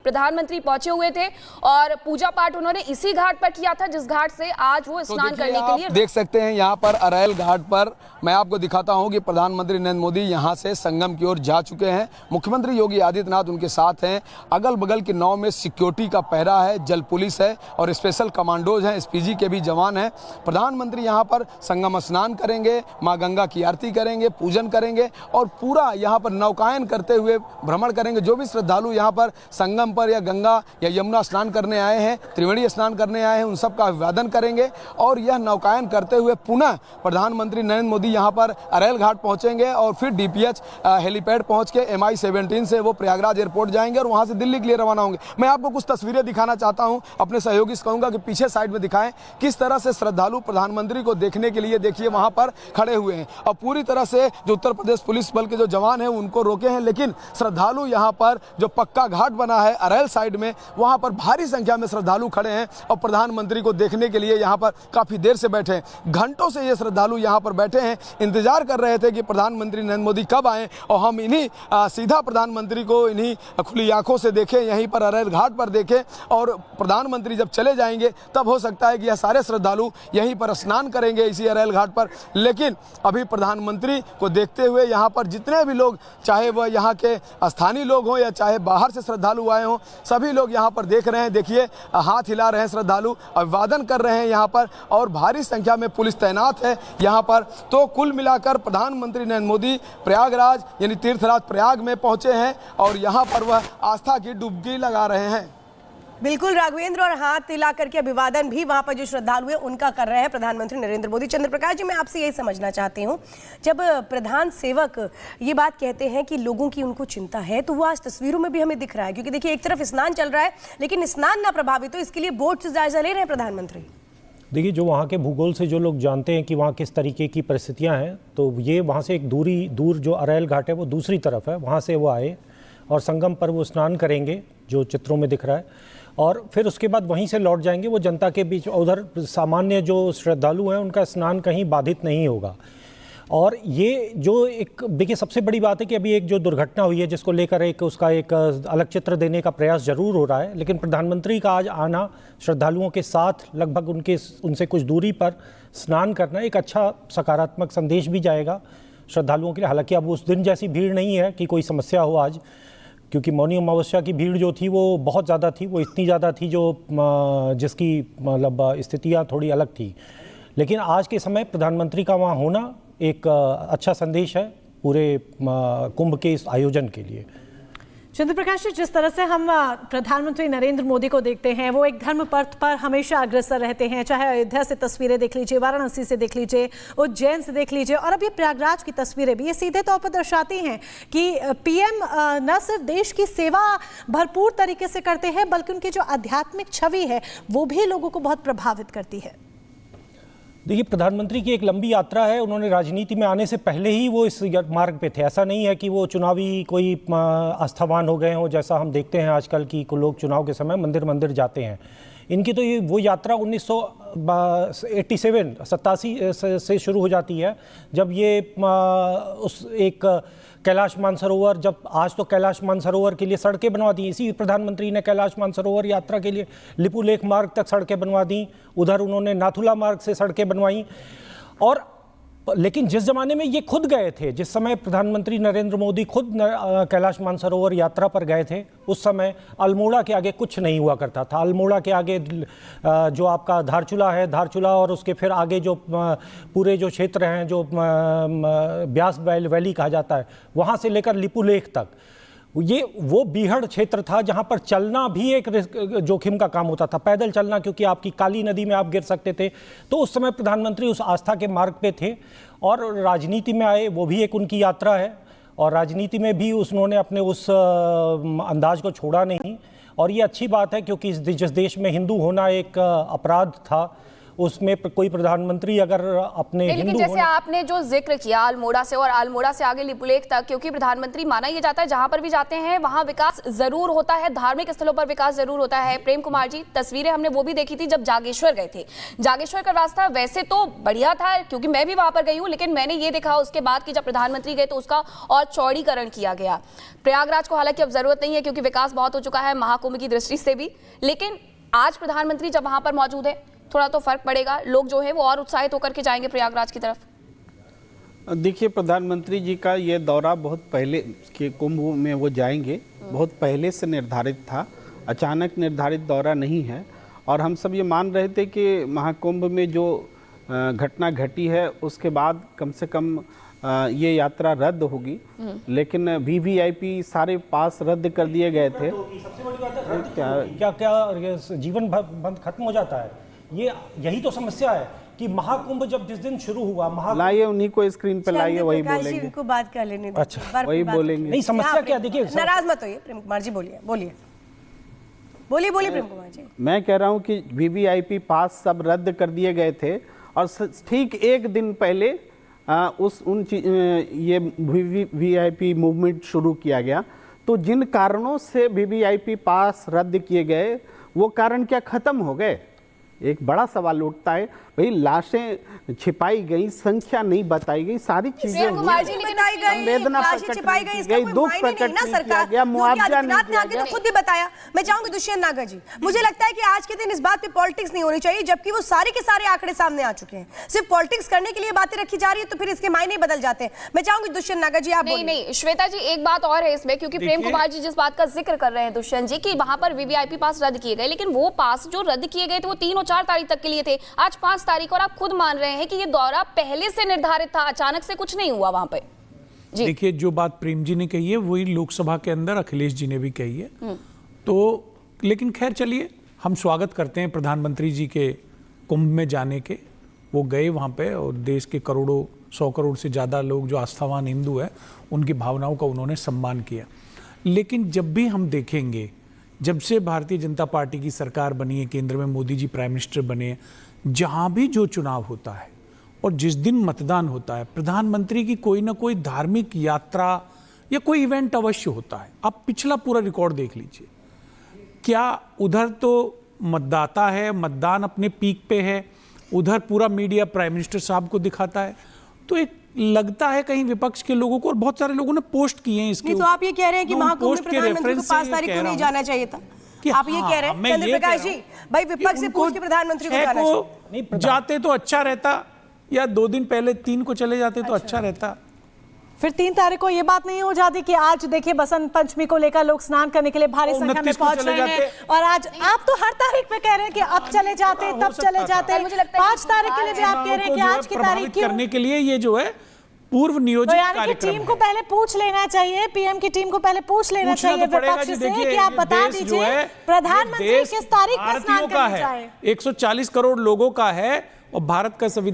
प्रधानमंत्री पहुंचे हुए थे और पूजा पाठ उन्होंने इसी घाट पर किया था जिस घाट से आज वो स्नान करने के लिए देख सकते हैं। यहाँ पर अरैल घाट पर मैं आपको दिखाता हूँ कि प्रधानमंत्री नरेंद्र मोदी यहाँ से संगम की ओर जा चुके हैं। मुख्यमंत्री योगी आदित्यनाथ उनके साथ हैं। अगल बगल की नाव में सिक्योरिटी का पहरा है, जल पुलिस है और स्पेशल कमांडोज हैं, एसपीजी के भी जवान हैं। प्रधानमंत्री यहाँ पर संगम स्नान करेंगे, माँ गंगा की आरती करेंगे, पूजन करेंगे और पूरा यहाँ पर नौकायन करते हुए भ्रमण करेंगे। जो भी श्रद्धालु यहाँ पर संगम पर या गंगा या यमुना स्नान करने आए हैं, त्रिवेणी स्नान करने आए हैं, उन सब का अभिवादन करेंगे और यह नौकायन करते हुए पुनः प्रधानमंत्री नरेंद्र मोदी यहां पर अरैल घाट पहुंचेंगे और फिर डीपीएच हेलीपैड पहुंच के MI-17 से वो प्रयागराज एयरपोर्ट जाएंगे और वहां से दिल्ली के लिए रवाना होंगे। मैं आपको कुछ तस्वीरें दिखाना चाहता हूं, अपने सहयोगी से कहूंगा कि पीछे साइड में दिखाएं किस तरह से श्रद्धालु प्रधानमंत्री को देखने के लिए देखिए वहां पर खड़े हुए हैं और पूरी तरह से जो उत्तर प्रदेश पुलिस बल के जो जवान हैं उनको रोके हैं, लेकिन श्रद्धालु यहां पर जो पक्का घाट बना है अरैल साइड में वहां पर भारी संख्या में श्रद्धालु खड़े हैं और प्रधानमंत्री को देखने के लिए यहां पर काफी देर से बैठे हैं। घंटों से ये श्रद्धालु यहां पर बैठे हैं, इंतजार कर रहे थे कि प्रधानमंत्री नरेंद्र मोदी कब आए और हम इन्हीं सीधा प्रधानमंत्री को इन्हीं खुली आंखों से देखें, यहीं पर अरैल घाट पर देखें और प्रधानमंत्री जब चले जाएंगे तब हो सकता है कि यह सारे श्रद्धालु यहीं पर स्नान करेंगे इसी अरैल घाट पर। लेकिन अभी प्रधानमंत्री को देखते हुए यहाँ पर जितने भी लोग, चाहे वह यहाँ के स्थानीय लोग हों या चाहे बाहर से श्रद्धालु आए हों, सभी लोग यहाँ पर देख रहे हैं। देखिए हाथ हिला रहे हैं श्रद्धालु, अभिवादन कर रहे हैं यहाँ पर और भारी संख्या में पुलिस तैनात है यहाँ पर। तो कुल मिलाकर प्रधानमंत्री नरेंद्र मोदी प्रयागराज यानी तीर्थराज प्रयाग में पहुंचे हैं और यहाँ पर वह आस्था की डुबकी लगा रहे हैं। बिल्कुल राघवेंद्र, और हाथ हिला करके अभिवादन भी वहां पर जो श्रद्धालु हैं उनका कर रहे हैं प्रधानमंत्री नरेंद्र मोदी। चंद्र प्रकाश जी, मैं आपसे यही समझना चाहती हूं, जब प्रधान सेवक ये बात कहते हैं कि लोगों की उनको चिंता है, तो वो आज तस्वीरों में भी हमें दिख रहा है। क्योंकि देखिए एक तरफ स्नान चल रहा है लेकिन स्नान ना प्रभावित हो इसके लिए बोट से जायजा ले रहे हैं प्रधानमंत्री। देखिए, जो वहाँ के भूगोल से जो लोग जानते हैं कि वहाँ किस तरीके की परिस्थितियाँ हैं, तो ये वहाँ से एक दूर जो अरैल घाट है वो दूसरी तरफ है, वहाँ से वो आए और संगम पर वो स्नान करेंगे जो चित्रों में दिख रहा है और फिर उसके बाद वहीं से लौट जाएंगे वो जनता के बीच। उधर सामान्य जो श्रद्धालु हैं उनका स्नान कहीं बाधित नहीं होगा। और ये जो एक देखिए सबसे बड़ी बात है कि अभी एक जो दुर्घटना हुई है जिसको लेकर उसका एक अलग चित्र देने का प्रयास जरूर हो रहा है, लेकिन प्रधानमंत्री का आज आना, श्रद्धालुओं के साथ लगभग उनसे कुछ दूरी पर स्नान करना एक अच्छा सकारात्मक संदेश भी जाएगा श्रद्धालुओं के लिए। हालांकि अब उस दिन जैसी भीड़ नहीं है कि कोई समस्या हो आज, क्योंकि मौनी अमावस्या की भीड़ जो थी वो बहुत ज़्यादा थी, वो इतनी ज़्यादा थी जो जिसकी मतलब स्थितियाँ थोड़ी अलग थी। लेकिन आज के समय प्रधानमंत्री का वहाँ होना एक अच्छा संदेश है पूरे कुंभ के इस आयोजन के लिए। चंद्र प्रकाश जी, जिस तरह से हम प्रधानमंत्री नरेंद्र मोदी को देखते हैं वो एक धर्म पथ पर हमेशा अग्रसर रहते हैं, चाहे अयोध्या से तस्वीरें देख लीजिए, वाराणसी से देख लीजिए, उज्जैन से देख लीजिए और अभी प्रयागराज की तस्वीरें भी, ये सीधे तौर पर दर्शाती हैं कि पीएम न सिर्फ देश की सेवा भरपूर तरीके से करते हैं बल्कि उनकी जो आध्यात्मिक छवि है वो भी लोगों को बहुत प्रभावित करती है। देखिए, प्रधानमंत्री की एक लंबी यात्रा है। उन्होंने राजनीति में आने से पहले ही वो इस मार्ग पे थे। ऐसा नहीं है कि वो चुनावी कोई आस्थावान हो गए हों, जैसा हम देखते हैं आजकल की लोग चुनाव के समय मंदिर मंदिर जाते हैं। इनकी तो ये वो यात्रा 1987 से शुरू हो जाती है, जब ये उस एक कैलाश मानसरोवर, जब आज तो कैलाश मानसरोवर के लिए सड़कें बनवा दी, इसी प्रधानमंत्री ने कैलाश मानसरोवर यात्रा के लिए लिपुलेख मार्ग तक सड़कें बनवा दी, उधर उन्होंने नाथुला मार्ग से सड़कें बनवाई। और लेकिन जिस ज़माने में ये खुद गए थे, जिस समय प्रधानमंत्री नरेंद्र मोदी खुद कैलाश मानसरोवर यात्रा पर गए थे, उस समय अल्मोड़ा के आगे कुछ नहीं हुआ करता था। अल्मोड़ा के आगे जो आपका धारचूला है, धारचूला और उसके फिर आगे जो पूरे जो क्षेत्र हैं जो ब्यास वैली कहा जाता है, वहाँ से लेकर लिपुलेख तक ये वो बीहड़ क्षेत्र था जहाँ पर चलना भी एक जोखिम का काम होता था, पैदल चलना, क्योंकि आपकी काली नदी में आप गिर सकते थे। तो उस समय प्रधानमंत्री उस आस्था के मार्ग पे थे और राजनीति में आए, वो भी एक उनकी यात्रा है और राजनीति में भी उन्होंने अपने उस अंदाज को छोड़ा नहीं। और ये अच्छी बात है क्योंकि जिस देश में हिंदू होना एक अपराध था, उसमें कोई प्रधानमंत्री अगर अपने लेकिन हिंदू जैसे आपने जो जिक्र किया अल्मोड़ा से और अल्मोड़ा से आगे लिपुलेख तक, क्योंकि प्रधानमंत्री माना यह जाता है जहां पर भी जाते हैं वहां विकास जरूर होता है, धार्मिक स्थलों पर विकास जरूर होता है। प्रेम कुमार जी, तस्वीरें हमने वो भी देखी थी जब जागेश्वर गए थे। जागेश्वर का रास्ता वैसे तो बढ़िया था, क्योंकि मैं भी वहां पर गई हूं, लेकिन मैंने ये देखा उसके बाद कि जब प्रधानमंत्री गए तो उसका और चौड़ीकरण किया गया। प्रयागराज को हालांकि अब जरूरत नहीं है क्योंकि विकास बहुत हो चुका है महाकुंभ की दृष्टि से भी, लेकिन आज प्रधानमंत्री जब वहां पर मौजूद है थोड़ा तो फर्क पड़ेगा, लोग जो है वो और उत्साहित होकर के जाएंगे प्रयागराज की तरफ। देखिए, प्रधानमंत्री जी का ये दौरा बहुत पहले के कुंभ में वो जाएंगे, बहुत पहले से निर्धारित था, अचानक निर्धारित दौरा नहीं है। और हम सब ये मान रहे थे कि महाकुंभ में जो घटना घटी है उसके बाद कम से कम ये यात्रा रद्द होगी, लेकिन वीवीआईपी सारे पास रद्द कर दिए गए थे। सबसे बड़ी बात है क्या क्या जीवन बंद खत्म हो जाता है? यही तो समस्या है कि महाकुंभ जब जिस दिन शुरू हुआ, लाइए उन्हीं को स्क्रीन पे लाइए, वही बोलेंगे। उनको बात कर लेने दो। अच्छा, वही बोलेंगे। नहीं, समस्या क्या? देखिए, नाराज मत होइए प्रेम कुमार जी, बोलिए बोलिए बोलिए बोलिए प्रेम कुमार जी। मैं कह रहा हूं कि वीवीआईपी पास सब रद्द कर दिए गए थे और ठीक एक दिन पहले ये वीवीआईपी मूवमेंट शुरू किया गया। तो जिन कारणों से वीवीआईपी पास रद्द किए गए वो कारण क्या खत्म हो गए? एक बड़ा सवाल उठता है, भाई लाशें छिपाई गई, संख्या नहीं बताई गई, सारी चीजें संवेदना प्रकट की गई, दुख प्रकट किया गया, मुआवजा नहीं दिया गया। खुद भी बताया। मैं चाहूंगी दुष्यंत नागर जी, मुझे लगता है कि आज के दिन इस बात पे पॉलिटिक्स नहीं होनी चाहिए, जबकि वो सारे के सारे आंकड़े सामने आ चुके हैं। सिर्फ पॉलिटिक्स करने के लिए बातें रखी जा रही है तो फिर इसके मायने बदल जाते हैं। मैं चाहूंगी दुष्यंत नागर जी, आप नहीं श्वेता जी, एक बात और है इसमें, क्योंकि प्रेम कुमार जी जिस बात का जिक्र कर रहे हैं दुष्यंत जी की वहां पर वीवीआईपी पास रद्द किए गए, लेकिन वो पास जो रद्द किए गए थे वो 3 और 4 तारीख तक के लिए थे, आज 5 तारीख, और आप खुद मान रहे हैं कि ये दौरा पहले से निर्धारित था, अचानक से कुछ नहीं हुआ वहां पे। देखिए, जो बात प्रेम जी ने कही है वही लोकसभा के अंदर अखिलेश जी ने भी कही है। तो लेकिन खैर चलिए, हम स्वागत करते हैं प्रधानमंत्री जी के कुंभ में जाने के। वो गए वहां पे और देश के करोड़ों 100 करोड़ से ज़्यादा लोग जो आस्थावान हिंदू है उनकी भावनाओं का उन्होंने सम्मान किया। लेकिन जब भी हम देखेंगे, जब से भारतीय जनता पार्टी की सरकार बनी है, केंद्र में मोदी जी प्राइम मिनिस्टर बने हैं, जहाँ भी जो चुनाव होता है और जिस दिन मतदान होता है, प्रधानमंत्री की कोई ना कोई धार्मिक यात्रा या कोई इवेंट अवश्य होता है। आप पिछला पूरा रिकॉर्ड देख लीजिए, क्या उधर तो मतदाता है, मतदान अपने पीक पे है, उधर पूरा मीडिया प्राइम मिनिस्टर साहब को दिखाता है। तो एक लगता है कहीं विपक्ष के लोगों को, और बहुत सारे लोगों ने पोस्ट किए हैं इसके। तो आप ये कह रहे हैं कि महाकुंभ में प्रधानमंत्री को 5 तारीख को नहीं जाना चाहिए था? आप ये कह रहे हैं चंद्र प्रकाश जी, भाई विपक्ष से पूछ के प्रधानमंत्री को जाना चाहिए। जाते तो अच्छा रहता, या 2 दिन पहले 3 को चले जाते तो अच्छा रहता। फिर 3 तारीख को ये बात नहीं हो जाती कि आज देखिए बसंत पंचमी को लेकर लोग स्नान करने के लिए भारी संख्या में पहुंच रहे हैं, और आज आप तो हर तारीख पे कह रहे हैं कि अब चले जाते, तब चले जाते। मुझे लगता है 5 तारीख के लिए भी आप कह रहे हैं कि आज की तारीख क्यों करने के लिए ये जो है पूर्व नियोजित कार्यक्रम टीम को पहले पूछ लेना चाहिए, पीएम की टीम को पहले पूछ लेना चाहिए विपक्ष से कि आप बता दीजिए प्रधानमंत्री किस तारीख पर स्नान करने जाए। 140 करोड़ लोगों का है और भारत का संविधान